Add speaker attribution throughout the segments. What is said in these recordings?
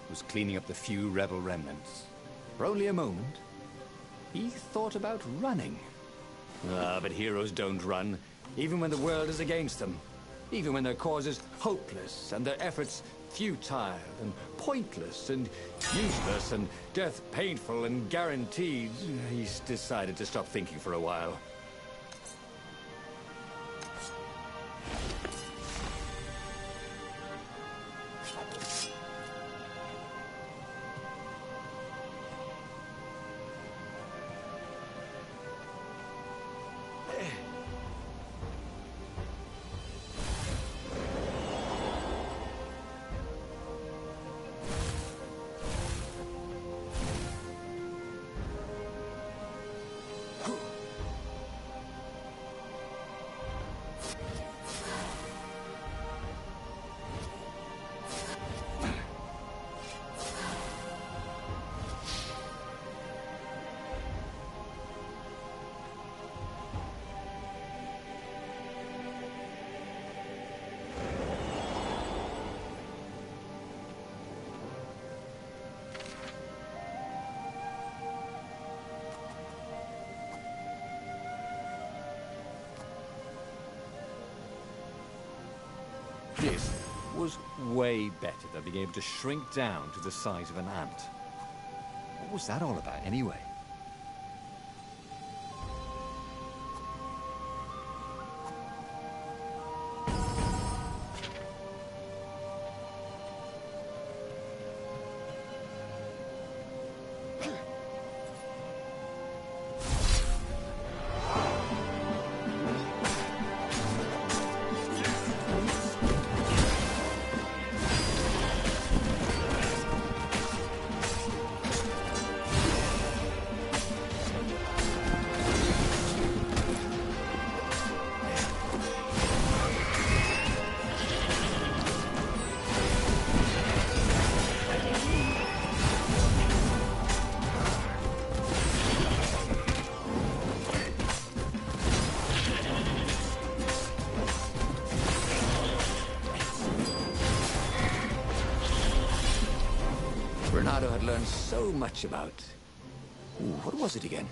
Speaker 1: was cleaning up the few rebel remnants. For only a moment, he thought about running. But heroes don't run, even when the world is against them. Even when their cause is hopeless, and their efforts futile, and pointless, and useless, and death painful and guaranteed. He's decided to stop thinking for a while. This was way better than being able to shrink down to the size of an ant. What was that all about, anyway? Bernardo had learned so much about... what was it again?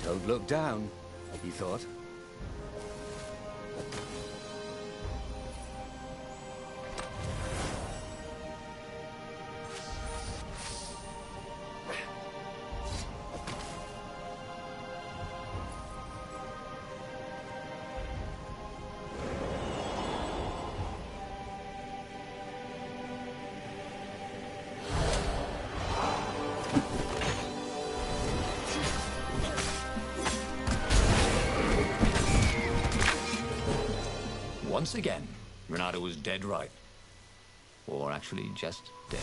Speaker 1: Don't look down, he thought. Once again, Renato was dead right. Or actually just dead.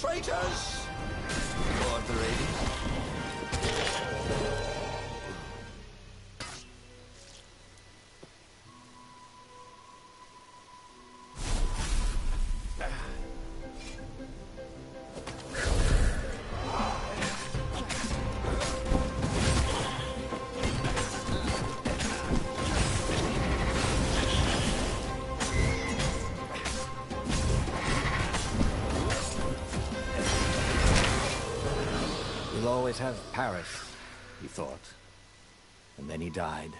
Speaker 1: Traitors! Lord the Radiant. Let's have Paris, he thought. And then he died.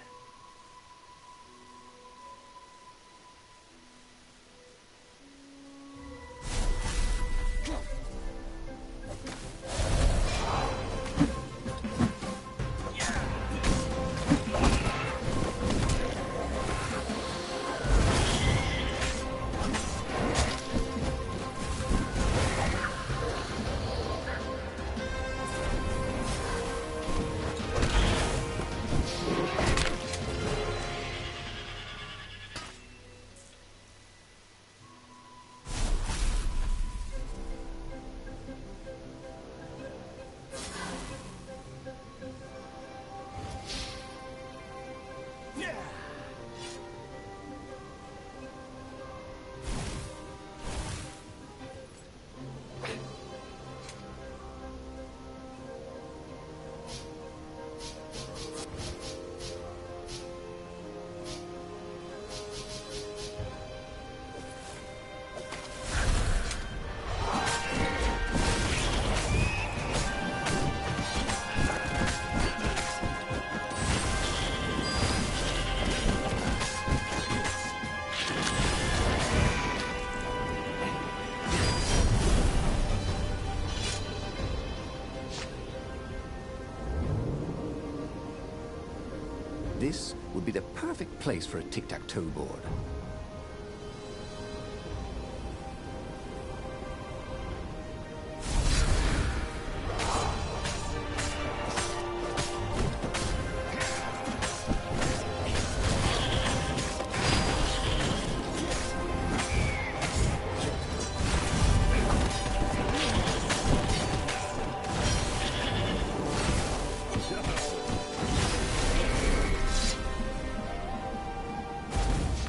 Speaker 1: This would be the perfect place for a tic-tac-toe board.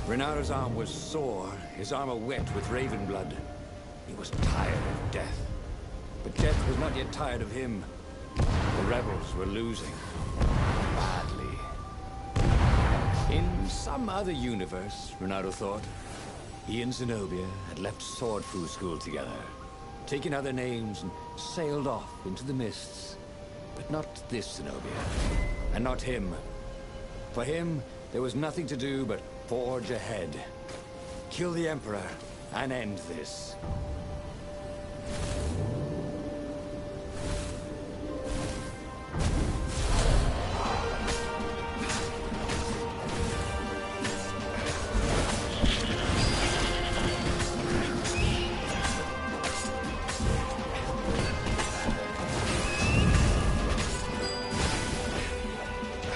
Speaker 1: Renaro's arm was sore, his armor wet with raven blood. He was tired of death. But death was not yet tired of him. The rebels were losing. Badly. In some other universe, Renaro thought, he and Zenobia had left sword fu school together, taken other names and sailed off into the mists. But not this Zenobia. And not him. For him, there was nothing to do but forge ahead. Kill the Emperor and end this.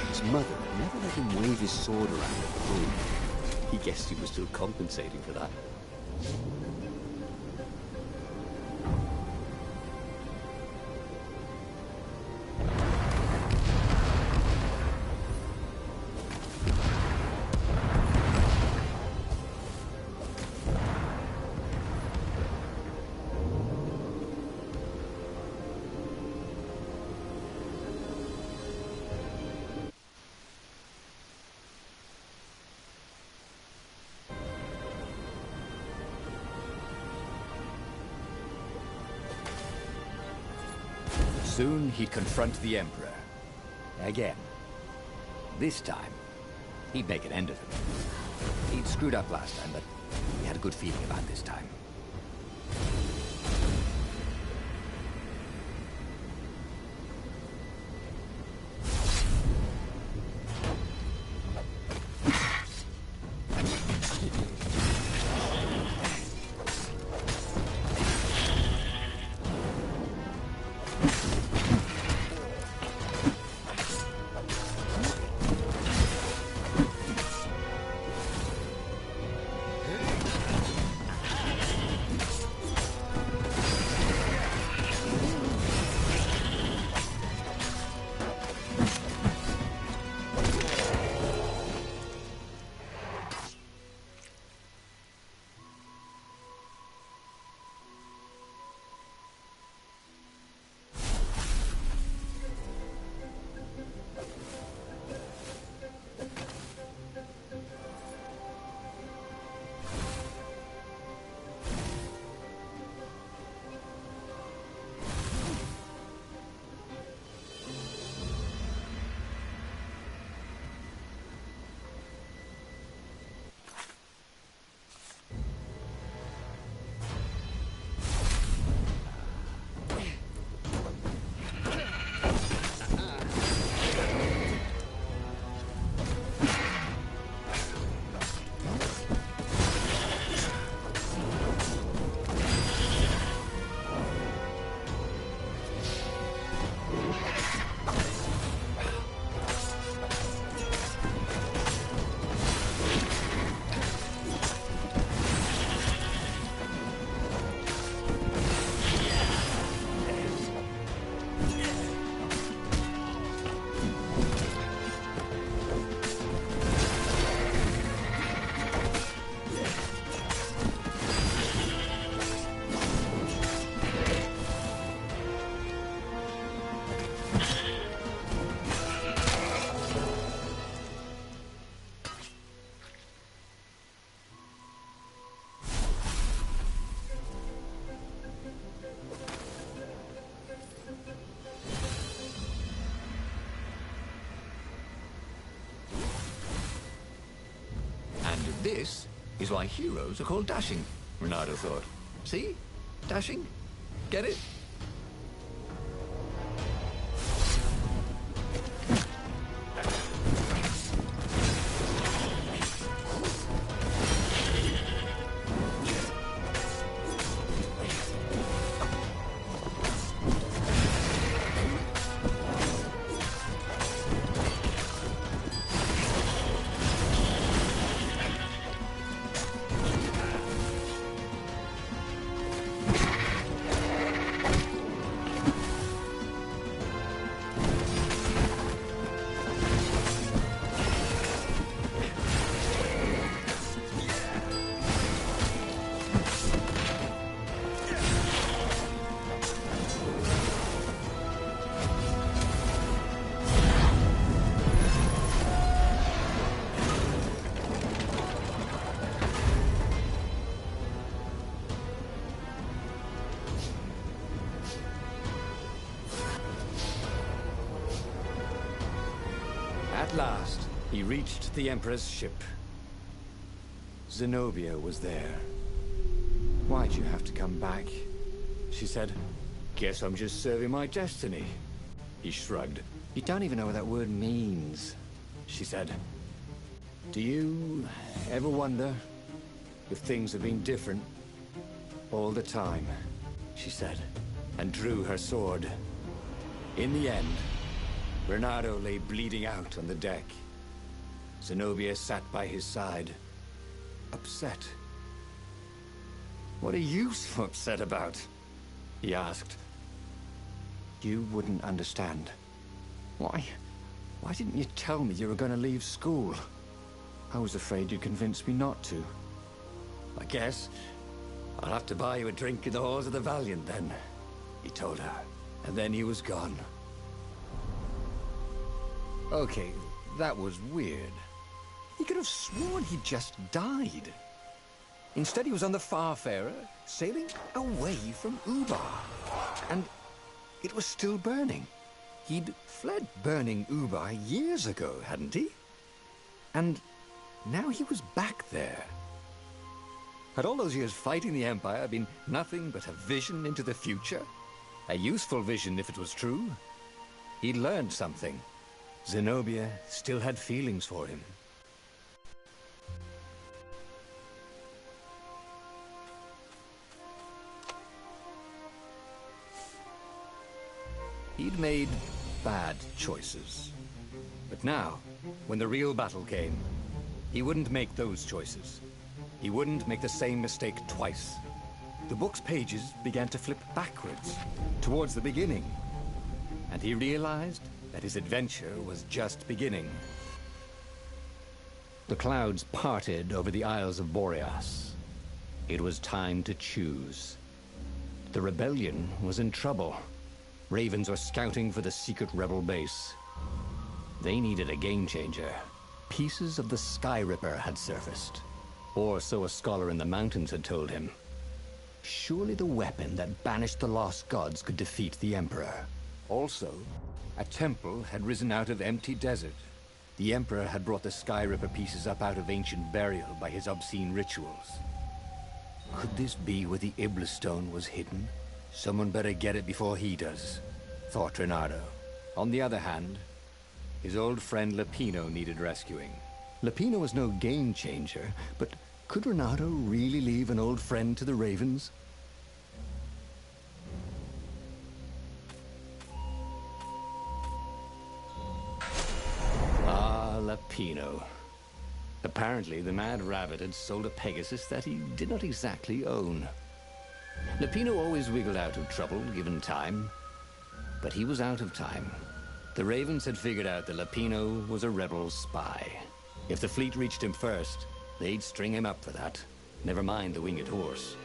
Speaker 2: His mother never let him wave his sword around at home. He guessed he was still compensating for that.
Speaker 1: Soon he'd confront the Emperor. Again. This time, he'd make an end of him. He'd screwed up last time, but he had a good feeling about this time.
Speaker 2: This is why heroes are called dashing, Renato thought. See? Dashing? Get it?
Speaker 1: At last, he reached the Emperor's ship. Zenobia was there. "Why'd you have to come back?" she said. "Guess I'm just serving my destiny." He shrugged. "You don't even know what that word means," she said. "Do you ever wonder if things have been different all the time?" she said, and drew her sword. In the end, Bernardo lay bleeding out on the deck. Zenobia sat by his side, upset. "What are you so upset about?" he asked. "You wouldn't understand. Why didn't you tell me you were going to leave school? I was afraid you'd convince me not to." "I guess I'll have to buy you a drink in the halls of the Valiant then," he told her, and then he was gone. Okay, that was weird. He could have sworn he'd just died. Instead, he was on the Farfarer, sailing away from Ubar. And it was still burning. He'd fled burning Ubar years ago, hadn't he? And now he was back there. Had all those years fighting the Empire been nothing but a vision into the future? A useful vision if it was true. He'd learned something. Zenobia still had feelings for him. He'd made bad choices. But now, when the real battle came, he wouldn't make those choices. He wouldn't make the same mistake twice. The book's pages began to flip backwards, towards the beginning. And he realized that his adventure was just beginning. The clouds parted over the Isles of Boreas. It was time to choose. The rebellion was in trouble. Ravens were scouting for the secret rebel base. They needed a game changer. Pieces of the Sky Ripper had surfaced. Or so a scholar in the mountains had told him. Surely the weapon that banished the lost gods could defeat the Emperor. Also, a temple had risen out of empty desert. The Emperor had brought the Sky Ripper pieces up out of ancient burial by his obscene rituals. Could this be where the Iblis stone was hidden? Someone better get it before he does, thought Renato. On the other hand, his old friend Lapino needed rescuing. Lapino was no game changer, but could Renato really leave an old friend to the Ravens? Lapino. Apparently, the Mad Rabbit had sold a Pegasus that he did not exactly own. Lapino always wiggled out of trouble, given time. But he was out of time. The Ravens had figured out that Lapino was a rebel spy. If the fleet reached him first, they'd string him up for that. Never mind the winged horse.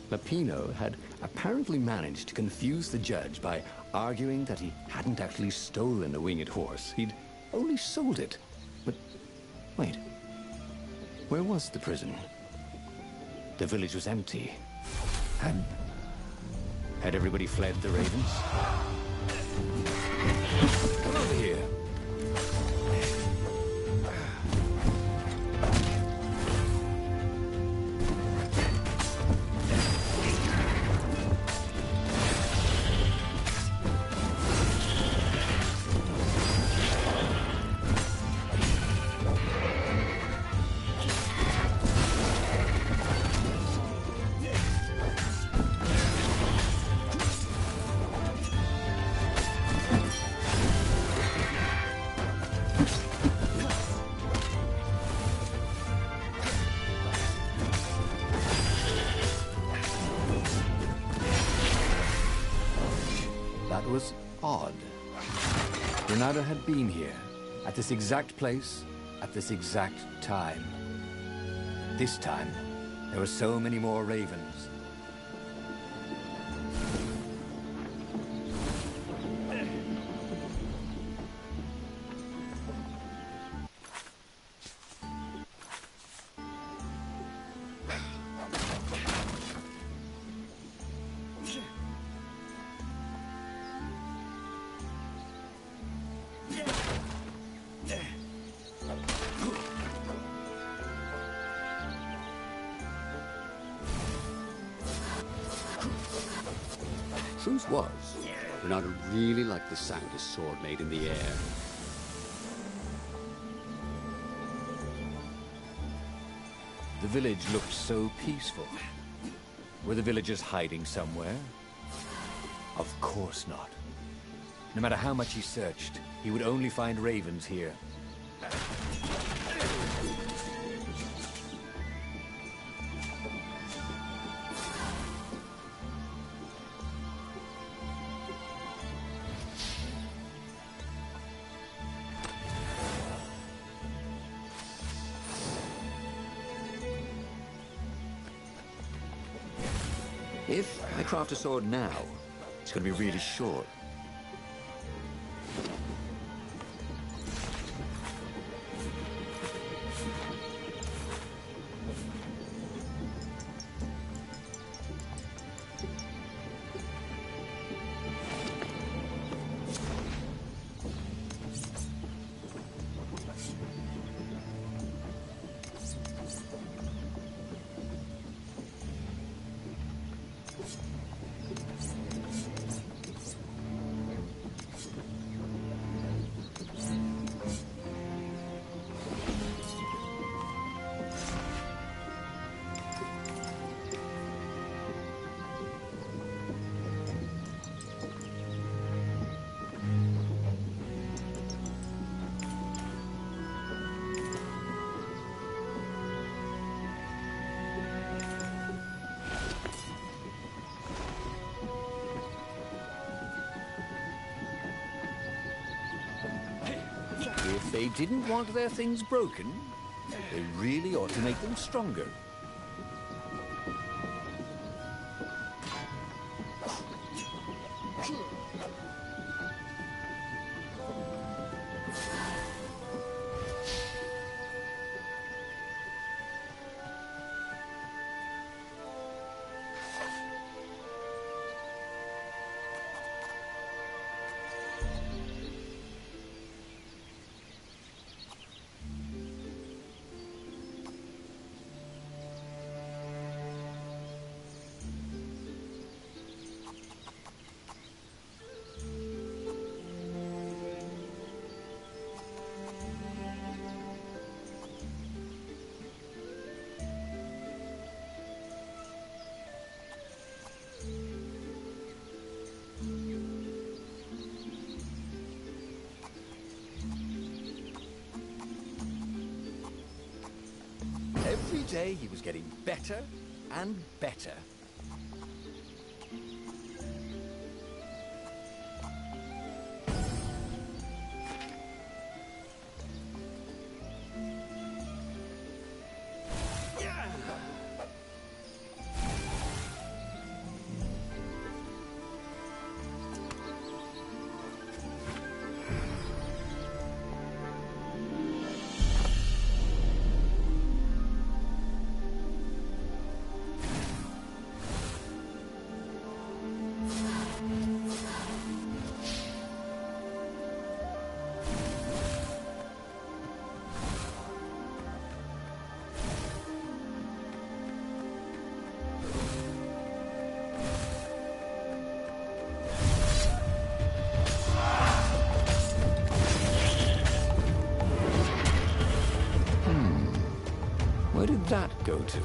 Speaker 1: Lapino had apparently managed to confuse the judge by arguing that he hadn't actually stolen a winged horse. He'd only sold it. But wait, where was the prison? The village was empty. Had everybody fled the ravens? Come over here. That was odd. Granada had been here, at this exact place, at this exact time. This time, there were so many more ravens.
Speaker 2: Truth was, Renata really liked the sound his sword made in the air.
Speaker 1: The village looked so peaceful. Were the villagers hiding somewhere? Of course not. No matter how much he searched, he would only find ravens here.
Speaker 2: If I craft a sword now, it's going to be really short.
Speaker 1: If they didn't want their things broken, they really ought to make them stronger. Every day he was getting better and better. Where did that go to?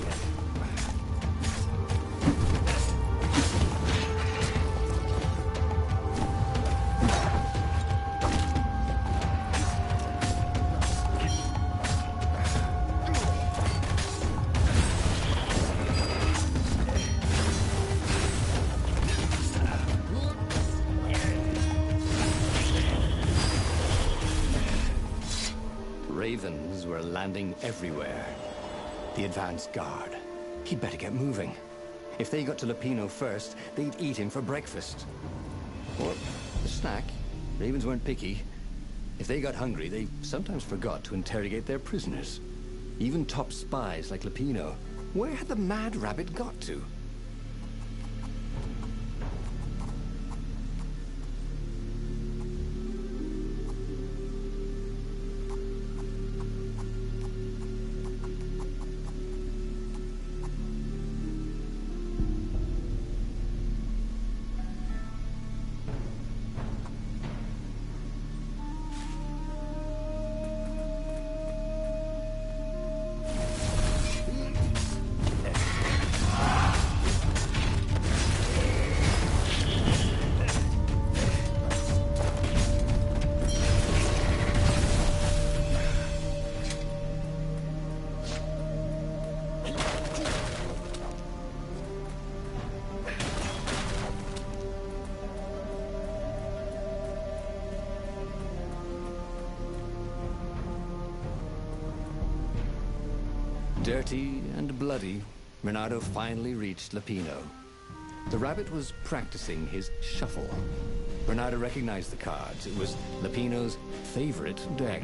Speaker 1: Ravens were landing everywhere. The advance guard. He'd better get moving. If they got to Lupino first, they'd eat him for breakfast. Or a snack. Ravens weren't picky. If they got hungry, they sometimes forgot to interrogate their prisoners. Even top spies like Lupino. Where had the mad rabbit got to? Dirty and bloody, Renato finally reached Lupino. The rabbit was practicing his shuffle. Renato recognized the cards. It was Lupino's favorite deck.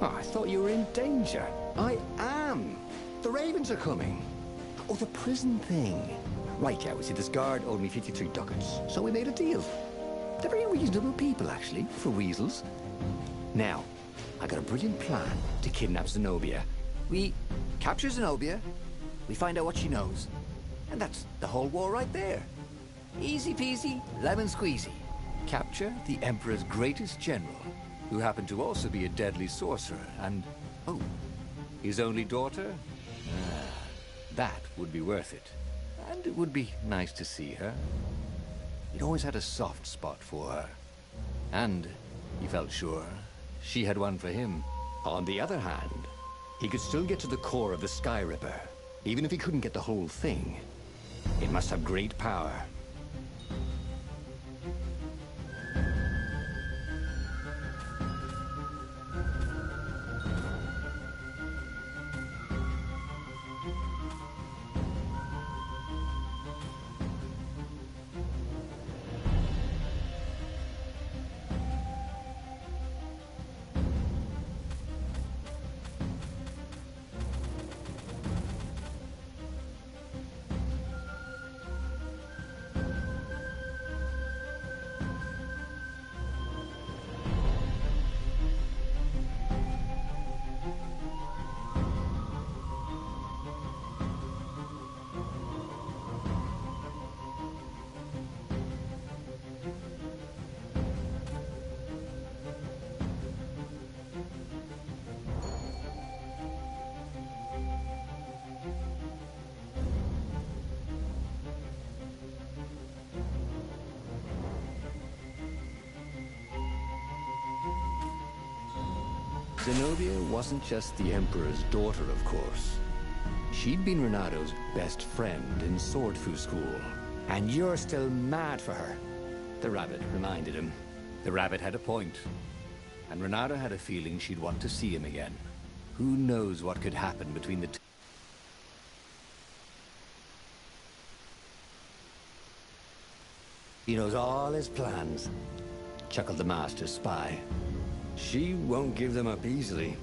Speaker 1: Oh, I thought you were in danger. I am. The ravens are coming. Oh, the prison thing. Right, yeah, we see this guard owed me 53 ducats, so we made a deal. They're very reasonable people, actually, for weasels. Now, I got a brilliant plan to kidnap Zenobia. We capture Zenobia, we find out what she knows, and that's the whole war right there. Easy peasy, lemon squeezy. Capture the Emperor's greatest general, who happened to also be a deadly sorcerer, and, oh, his only daughter? That would be worth it. And it would be nice to see her. He'd always had a soft spot for her. And he felt sure she had one for him. On the other hand, he could still get to the core of the Sky Ripper, even if he couldn't get the whole thing. It must have great power. Zenobia wasn't just the Emperor's daughter, of course. She'd been Renato's best friend in Sword Fu school. And you're still mad for her, the rabbit reminded him. The rabbit had a point, and Renato had a feeling she'd want to see him again. Who knows what could happen between the two? He knows all his plans, chuckled the master spy. She won't give them up easily.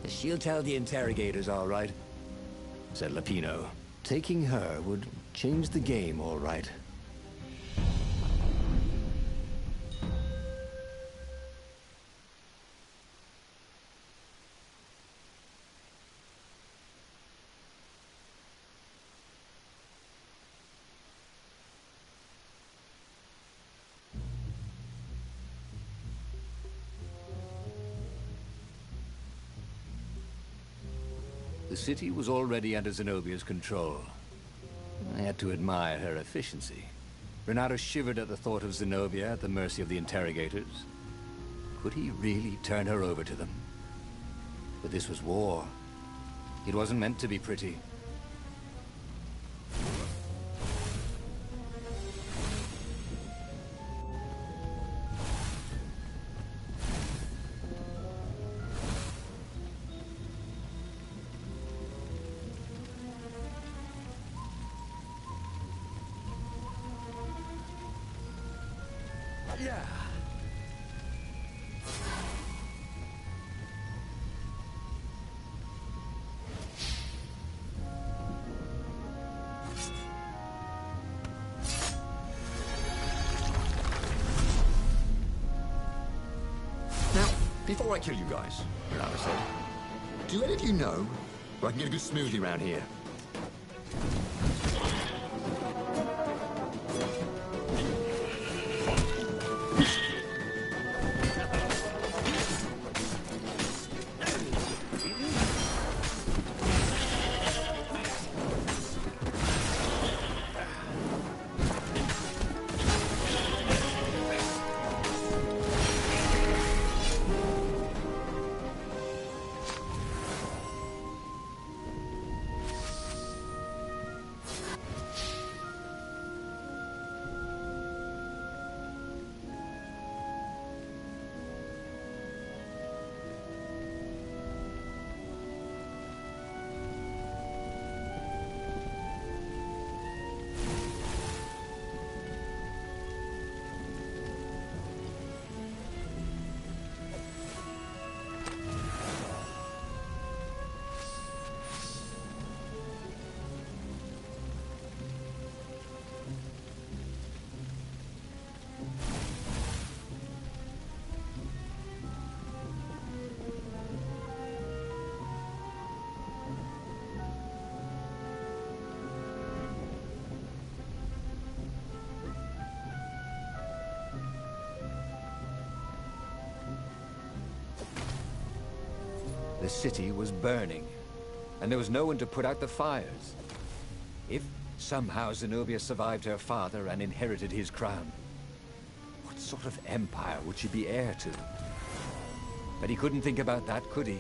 Speaker 1: She'll tell the interrogators, all right, said Lupino. Taking her would change the game, all right. The city was already under Zenobia's control. I had to admire her efficiency. Renato shivered at the thought of Zenobia at the mercy of the interrogators. Could he really turn her over to them? But this was war. It wasn't meant to be pretty.
Speaker 2: Yeah.
Speaker 3: Now, before I kill you guys, Renato said, do any of you know where I can get a good smoothie around here?
Speaker 1: The city was burning, and there was no one to put out the fires. If somehow Zenobia survived her father and inherited his crown, what sort of empire would she be heir to? But he couldn't think about that, could he?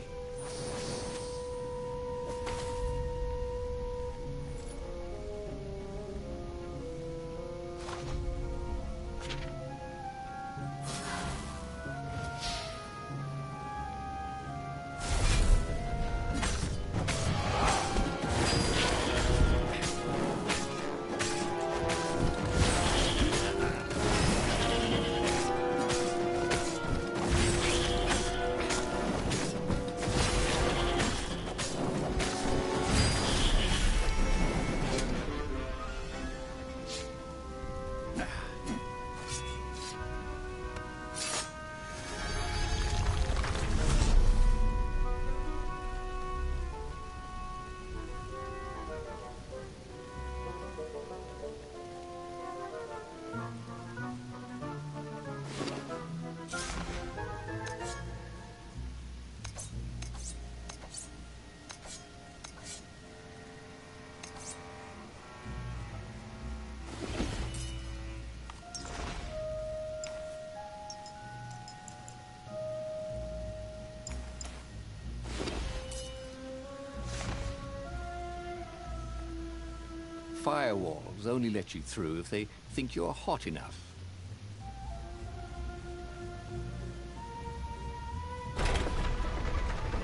Speaker 1: Firewalls only let you through if they think you're hot enough.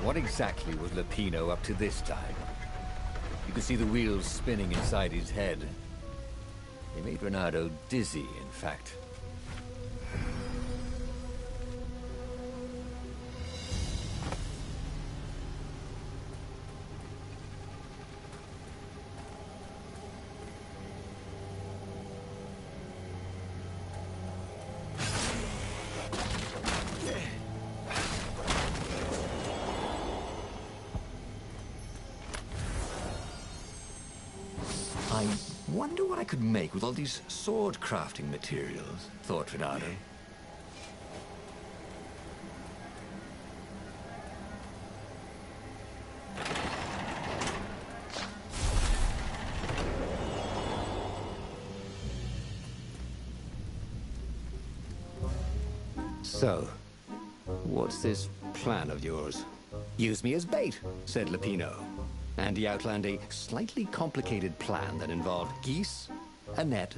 Speaker 1: What exactly was Lupino up to this time? You could see the wheels spinning inside his head. They made Renato dizzy, in fact.
Speaker 3: I wonder what I could make with all these sword crafting materials, thought Renato.
Speaker 2: So, what's this plan of yours?
Speaker 1: Use me as bait, said Lupino. And he outlined a slightly complicated plan that involved geese, a net,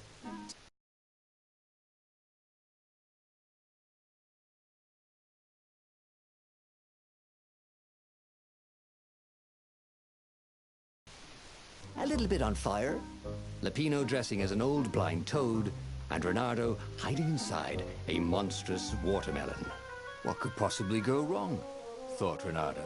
Speaker 1: a little bit on fire, Lupino dressing as an old blind toad, and Renardo hiding inside a monstrous watermelon. What could possibly go wrong? Thought Renardo.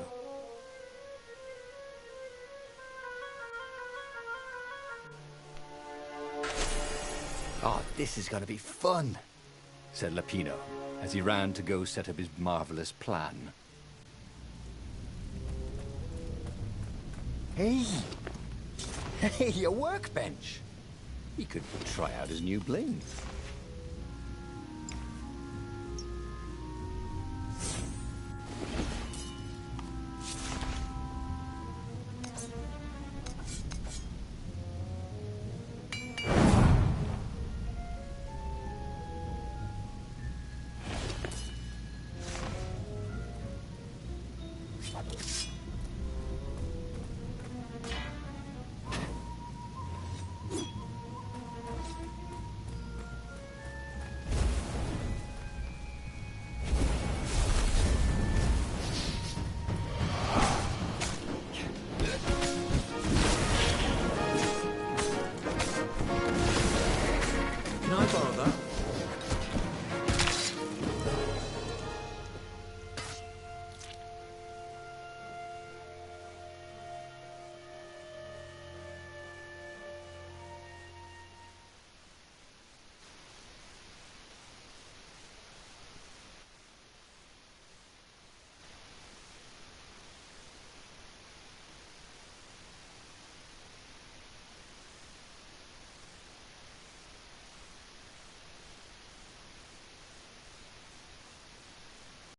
Speaker 1: Oh, this is going to be fun, said Lupino, as he ran to go set up his marvelous plan. Hey! Hey, a workbench! He could try out his new bling.